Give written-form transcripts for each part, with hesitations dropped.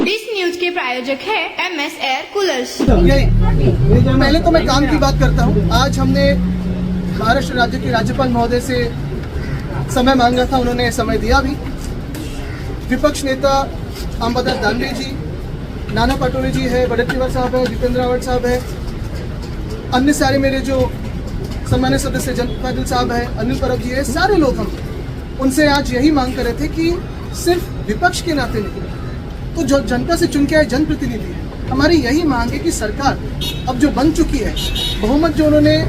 This news के प्रायोजक है MS एयर कूलर्स। यही पहले तो मैं काम की बात करता हूँ। आज हमने महाराष्ट्र राज्य के राज्यपाल महोदय से समय मांगा था, उन्होंने समय दिया भी। विपक्ष नेता अंबादास दानवे जी, नाना पटोले जी है, वडेट्टीवार साहब है, दीपेंद्र रावत साहब है, अन्य सारे मेरे जो सम्मान्य सदस्य जनता पाटिल साहब है, अनिल परब जी है, सारे लोग हम उनसे आज यही मांग कर रहे थे कि सिर्फ विपक्ष के नाते नहीं, तो जो जनता से चुन के आए जनप्रतिनिधि है, हमारी यही मांग है कि सरकार अब जो बन चुकी है, बहुमत जो उन्होंने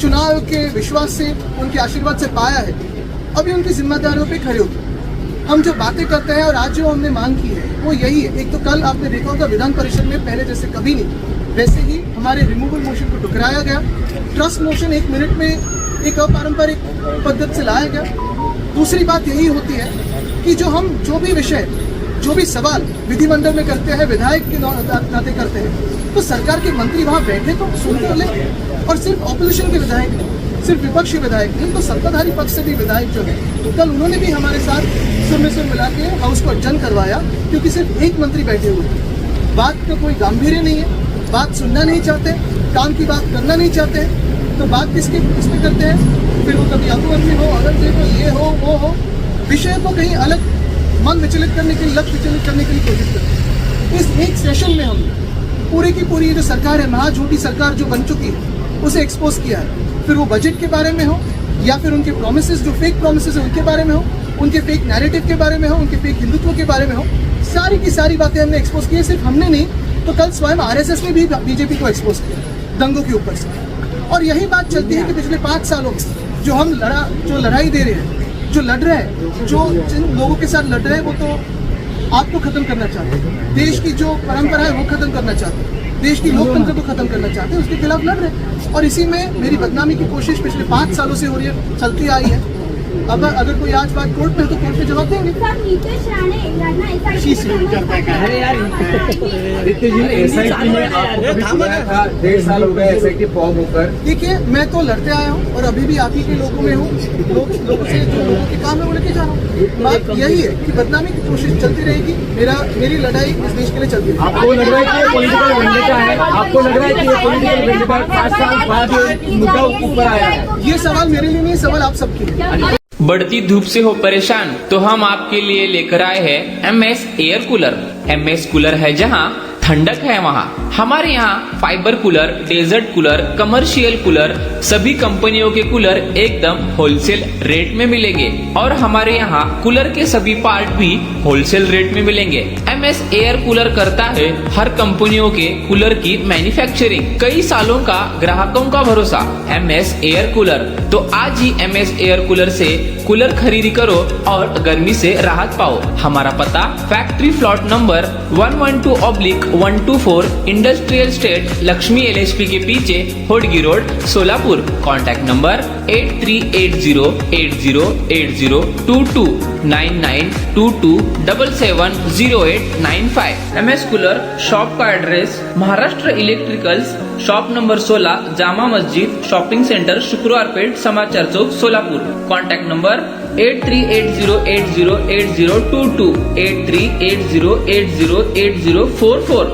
चुनाव के विश्वास से, उनके आशीर्वाद से पाया है, अभी उनकी जिम्मेदारियों पे खड़े होकर हम जो बातें करते हैं और आज जो हमने मांग की है वो यही है। एक तो कल आपने देखा होगा विधान परिषद में पहले जैसे कभी नहीं, वैसे ही हमारे रिमूवल मोशन को ठुकराया गया। ट्रस्ट मोशन 1 मिनट में एक अपारंपरिक पद्धति से लाया गया। दूसरी बात यही होती है कि जो भी विषय, जो भी सवाल विधिमंडल में करते हैं, विधायक के नाते करते हैं, तो सरकार के मंत्री वहाँ बैठे तो सुनते ले, और सिर्फ ऑपोजिशन के विधायक नहीं, सिर्फ विपक्ष के विधायक नहीं, तो सत्ताधारी पक्ष से भी विधायक जो है, कल उन्होंने भी हमारे साथ सुर में सुर मिला के हाउस को अडजन करवाया, क्योंकि सिर्फ एक मंत्री बैठे हुए हैं। बात का कोई गांभीर्य नहीं है, बात सुनना नहीं चाहते, काम की बात करना नहीं चाहते, तो बात किसमें करते हैं? फिर वो कभी अभिमंत्री हो, औरंगजेब हो, ये हो वो हो, विषय को कहीं अलग मन विचलित करने के लिए, लक्ष्य विचलित करने के लिए कोशिश करते हैं। इस एक सेशन में हमने पूरी की पूरी जो सरकार है, महाझूठी सरकार जो बन चुकी है, उसे एक्सपोज किया है। फिर वो बजट के बारे में हो, या फिर उनके प्रोमिसेस, जो फेक प्रोमिसेस है उनके बारे में हो, उनके फेक नैरेटिव के बारे में हो, उनके फेक हिंदुत्व के बारे में हो, सारी की सारी बातें हमने एक्सपोज की है। सिर्फ हमने नहीं, तो कल स्वयं RSS ने भी बीजेपी को एक्सपोज किया दंगों के ऊपर से। और यही बात चलती है कि पिछले 5 सालों में जो लड़ाई दे रहे हैं, जो लड़ रहे हैं, जो जिन लोगों के साथ लड़ रहे हैं, वो तो आपको खत्म करना चाहते हैं। देश की जो परंपरा है वो खत्म करना चाहते हैं, देश की लोकतंत्र को खत्म करना चाहते हैं, उसके खिलाफ लड़ रहे हैं। और इसी में मेरी बदनामी की कोशिश पिछले 5 सालों से हो रही है, चलती आई है। अब अगर कोई आज बात कोर्ट में है तो कोर्ट में जवाब देंगे। डेढ़ साल हो गए SIT फॉर्म होकर। देखिए, मैं तो लड़ते आया हूँ और अभी भी आप ही के लोगों में हूँ, लोगों से जो लोगों के काम है वो लेके जा रहा हूँ। बात यही है कि बदनामी की कोशिश चलती रहेगी। मेरी लड़ाई इस देश के लिए चलती है। आपको लग रहा है कि पॉलिटिकल वेंडेटा है? आपको लग रहा है कि ये पॉलिटिकल वेंडेटा 5 साल बाद मुद्दा ऊपर आया है? ये सवाल मेरे लिए नहीं, सवाल आप सबके लिए। बढ़ती धूप से हो परेशान तो हम आपके लिए लेकर आए हैं MS air cooler. MS cooler है जहां ठंडक है वहां। हमारे यहाँ fiber cooler, desert cooler, commercial cooler, सभी कंपनियों के कूलर एकदम होलसेल रेट में मिलेंगे। और हमारे यहाँ कूलर के सभी पार्ट भी होलसेल रेट में मिलेंगे। MS एयर कूलर करता है हर कंपनियों के कूलर की मैन्युफैक्चरिंग। कई सालों का ग्राहकों का भरोसा MS एयर कूलर। तो आज ही MS एयर कूलर से कूलर खरीदी करो और गर्मी से राहत पाओ। हमारा पता factory plot number 112/124 industrial estate Lakshmi LHP के पीछे Hodgi road Solapur. Contact number 8380808022 9922770895। MS cooler shop का address Maharashtra electricals, shop number 16, Jama Masjid shopping centre, शुक्रवार पेट, समाचार चौक, सोलापुर। Contact number 8380808022 8380808044।